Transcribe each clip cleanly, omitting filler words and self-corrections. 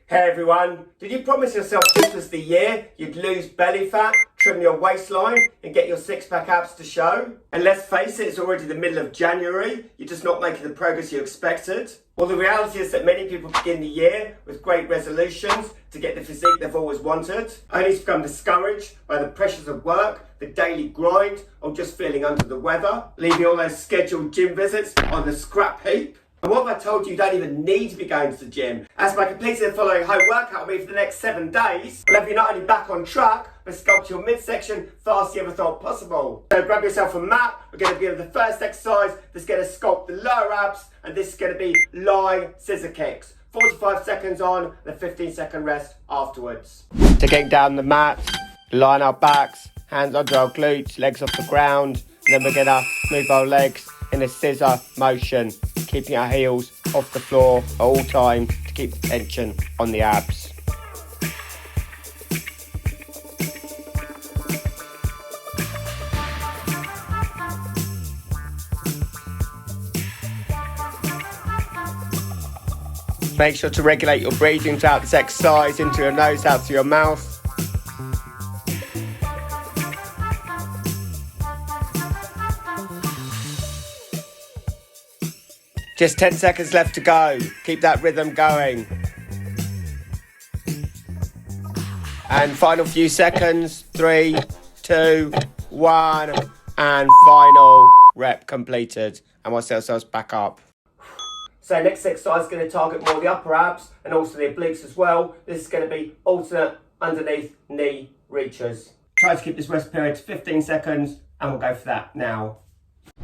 Hey everyone, did you promise yourself this was the year you'd lose belly fat, trim your waistline and get your six-pack abs to show? And let's face it, it's already the middle of January, you're just not making the progress you expected. Well, the reality is that many people begin the year with great resolutions to get the physique they've always wanted, only to become discouraged by the pressures of work, the daily grind, or just feeling under the weather, leaving all those scheduled gym visits on the scrap heap. And what have I told you? You don't even need to be going to the gym. As by completing the following home workout with me for the next 7 days, will have you not only back on track, but sculpt your midsection fast as you ever thought possible. So grab yourself a mat. We're going to begin with the first exercise that's going to sculpt the lower abs, and this is going to be lying scissor kicks. 45 seconds on, and a 15-second rest afterwards. So getting down the mat, line our backs, hands under our glutes, legs off the ground, and then we're going to move our legs in a scissor motion, keeping our heels off the floor at all times to keep the tension on the abs. Make sure to regulate your breathing throughout this exercise, into your nose, out through your mouth. Just 10 seconds left to go. Keep that rhythm going. And final few seconds. 3, 2, 1. And final rep completed. And we'll set ourselves back up. So next exercise is going to target more the upper abs and also the obliques as well. This is going to be alternate underneath knee reaches. Try to keep this rest period to 15 seconds and we'll go for that now.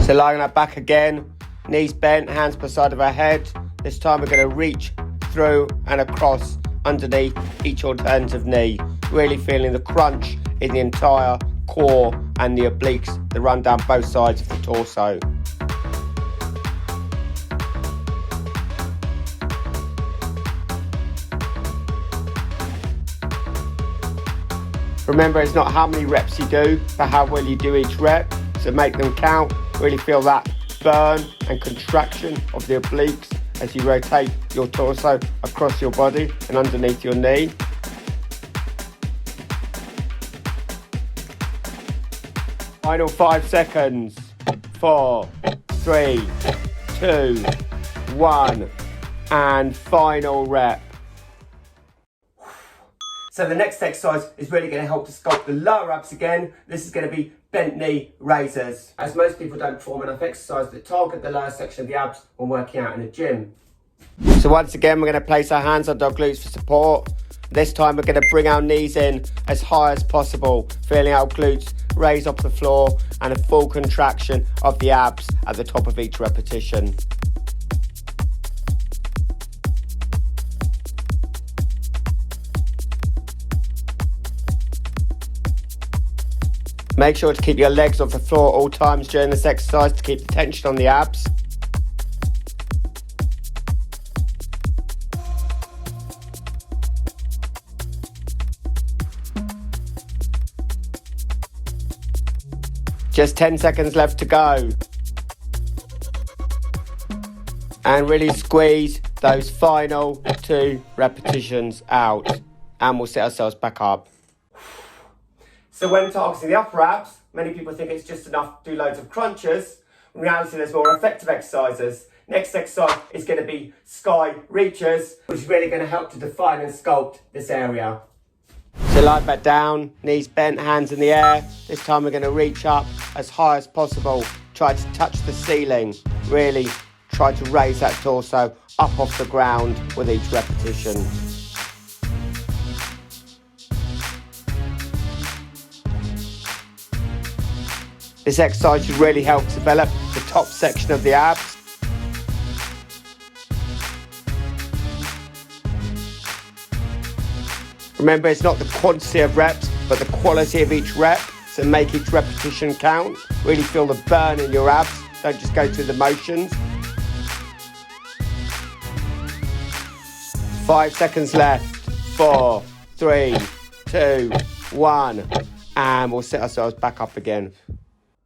So lying on our back again. Knees bent, hands per side of our head. This time we're going to reach through and across underneath each alternative knee. Really feeling the crunch in the entire core and the obliques that run down both sides of the torso. Remember, it's not how many reps you do, but how well you do each rep. So make them count. Really feel that burn and contraction of the obliques as you rotate your torso across your body and underneath your knee. Final 5 seconds. 4, 3, 2, 1, and final rep. So the next exercise is really going to help to sculpt the lower abs again. This is going to be bent knee raises, as most people don't perform enough exercise that target the lower section of the abs when working out in the gym. So once again, we're going to place our hands on our glutes for support. This time we're going to bring our knees in as high as possible, feeling our glutes raise off the floor and a full contraction of the abs at the top of each repetition. Make sure to keep your legs off the floor at all times during this exercise to keep the tension on the abs. Just 10 seconds left to go. And really squeeze those final 2 repetitions out. And we'll set ourselves back up. So when targeting the upper abs, many people think it's just enough to do loads of crunches. In reality, there's more effective exercises. Next exercise is going to be sky reaches, which is really going to help to define and sculpt this area. So lie back down, knees bent, hands in the air. This time we're going to reach up as high as possible. Try to touch the ceiling. Really try to raise that torso up off the ground with each repetition. This exercise should really help develop the top section of the abs. Remember, it's not the quantity of reps, but the quality of each rep. So make each repetition count. Really feel the burn in your abs. Don't just go through the motions. 5 seconds left. 4, 3, 2, 1. And we'll set ourselves back up again.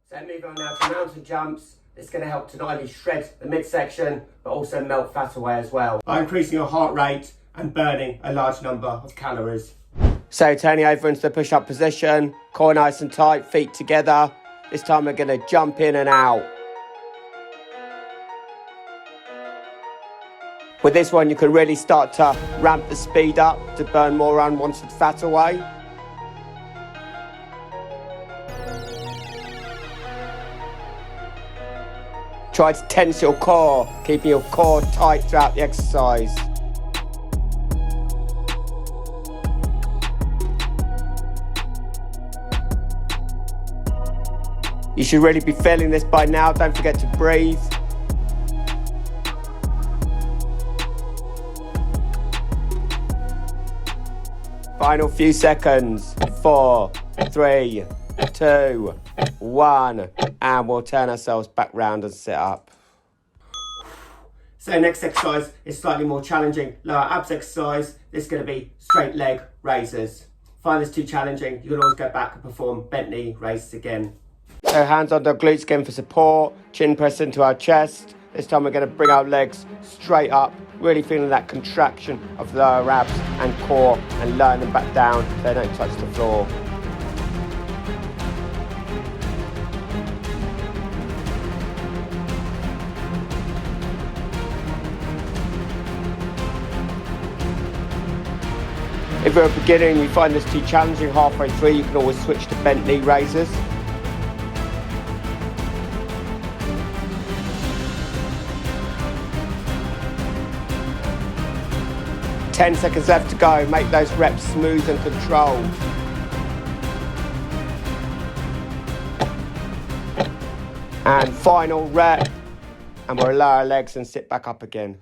So moving on now to mountain jumps. It's going to help to not only shred the midsection, but also melt fat away as well. By increasing your heart rate and burning a large number of calories. So turning over into the push-up position, core nice and tight, feet together. This time we're going to jump in and out. With this one, you can really start to ramp the speed up to burn more unwanted fat away. Try to tense your core, keeping your core tight throughout the exercise. You should really be feeling this by now. Don't forget to breathe. Final few seconds. 4, 3, 2, 1. And we'll turn ourselves back round and sit up. So next exercise is slightly more challenging. Lower abs exercise. This is going to be straight leg raises. Find this too challenging, you can always go back and perform bent knee raises again. So hands on the glutes again for support, chin press into our chest. This time we're going to bring our legs straight up, really feeling that contraction of the lower abs and core and lowering them back down so they don't touch the floor. If you're a beginner and you find this too challenging halfway through, you can always switch to bent knee raises. Ten seconds left to go. Make those reps smooth and controlled. And final rep. And we'll lower our legs and sit back up again.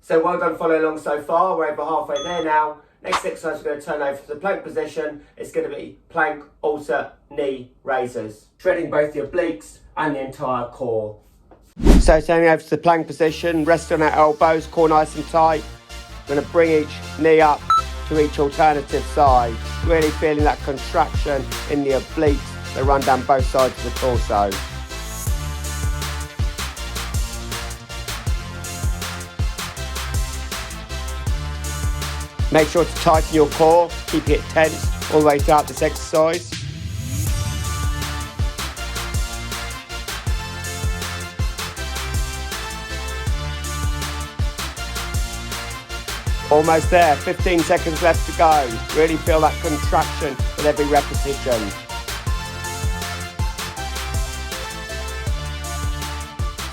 So well done following along so far. We're over halfway there now. Next exercise, we're going to turn over to the plank position. It's going to be plank alternate knee raises. Training both your obliques and the entire core. So turning over to the plank position, rest on our elbows, core nice and tight. We're going to bring each knee up to each alternative side. Really feeling that contraction in the obliques that run down both sides of the torso. Make sure to tighten your core, keeping it tense all the way throughout this exercise. Almost there, 15 seconds left to go. Really feel that contraction with every repetition.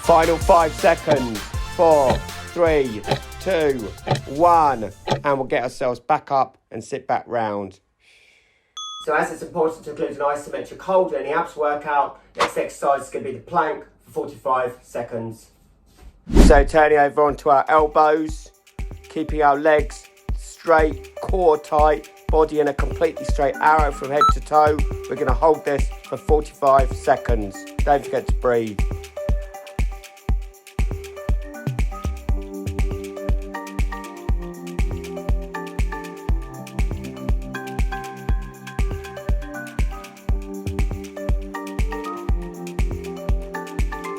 Final 5 seconds. 4, 3, 2, 1. And we'll get ourselves back up and sit back round. So as it's important to include an isometric hold in any abs workout, next exercise is going to be the plank for 45 seconds. So turning over onto our elbows, keeping our legs straight, core tight, body in a completely straight arrow from head to toe. We're going to hold this for 45 seconds. Don't forget to breathe.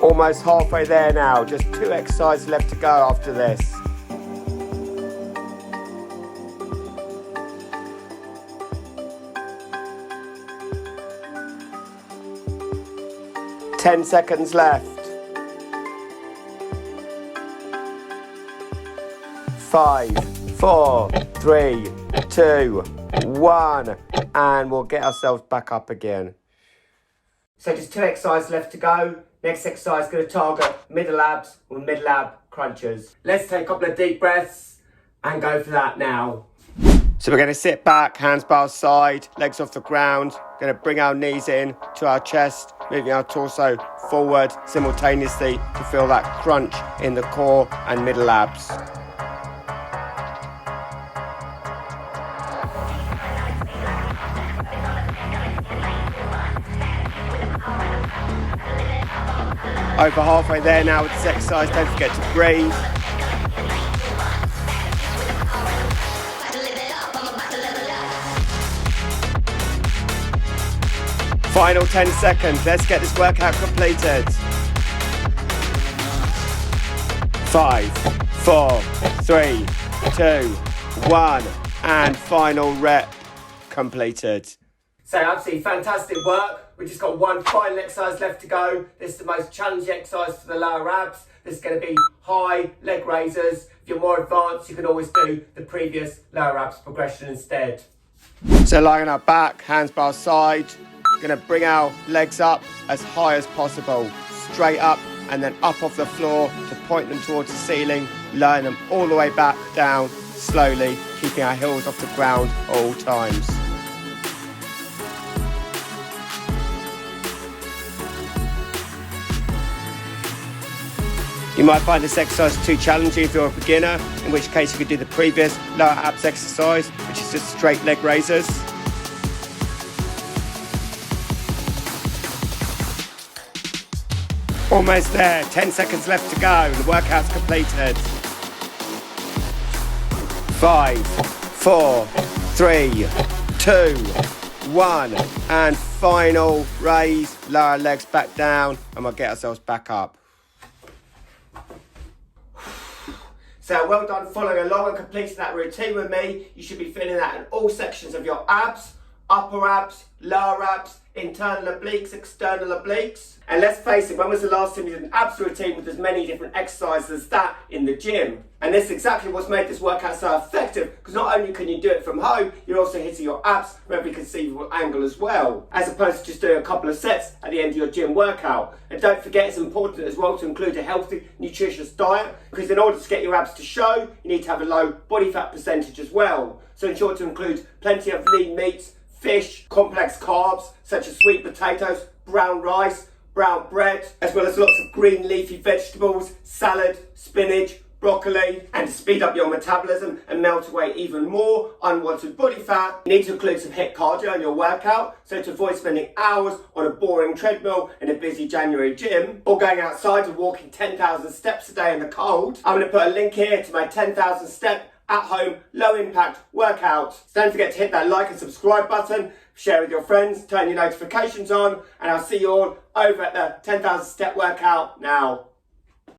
Almost halfway there now, just 2 exercises left to go after this. Ten seconds left. 5, 4, 3, 2, 1. And we'll get ourselves back up again. So just 2 exercises left to go. Next exercise is going to target middle abs with middle ab crunches. Let's take a couple of deep breaths and go for that now. So we're going to sit back, hands by our side, legs off the ground. Going to bring our knees in to our chest, moving our torso forward simultaneously to feel that crunch in the core and middle abs. Over halfway there now with this exercise, don't forget to breathe. Final 10 seconds, let's get this workout completed. 5, 4, 3, 2, 1, and final rep completed. So absolutely fantastic work. We've just got one final exercise left to go. This is the most challenging exercise for the lower abs. This is going to be high leg raisers. If you're more advanced, you can always do the previous lower abs progression instead. So lying on our back, hands by our side, going to bring our legs up as high as possible, straight up and then up off the floor to point them towards the ceiling, lowering them all the way back down slowly, keeping our heels off the ground all times. You might find this exercise too challenging if you're a beginner, in which case you could do the previous lower abs exercise, which is just straight leg raisers. Almost there, 10 seconds left to go, the workout's completed. 5, 4, 3, 2, 1, and final raise, lower legs back down, and we'll get ourselves back up. So well done following along and completing that routine with me. You should be feeling that in all sections of your abs, upper abs, lower abs, internal obliques, external obliques. And let's face it, when was the last time you did an abs routine with as many different exercises as that in the gym? And this is exactly what's made this workout so effective, because not only can you do it from home, you're also hitting your abs from every conceivable angle as well, as opposed to just doing a couple of sets at the end of your gym workout. And don't forget, it's important as well to include a healthy, nutritious diet, because in order to get your abs to show, you need to have a low body fat percentage as well. So ensure to include plenty of lean meats, fish, complex carbs such as sweet potatoes, brown rice, brown bread, as well as lots of green leafy vegetables, salad, spinach, broccoli. And to speed up your metabolism and melt away even more unwanted body fat, you need to include some HIIT cardio in your workout, so to avoid spending hours on a boring treadmill in a busy January gym, or going outside and walking 10,000 steps a day in the cold. I'm going to put a link here to my 10,000 step at-home, low-impact workout. So don't forget to hit that like and subscribe button, share with your friends, turn your notifications on, and I'll see you all over at the 10,000 step workout now.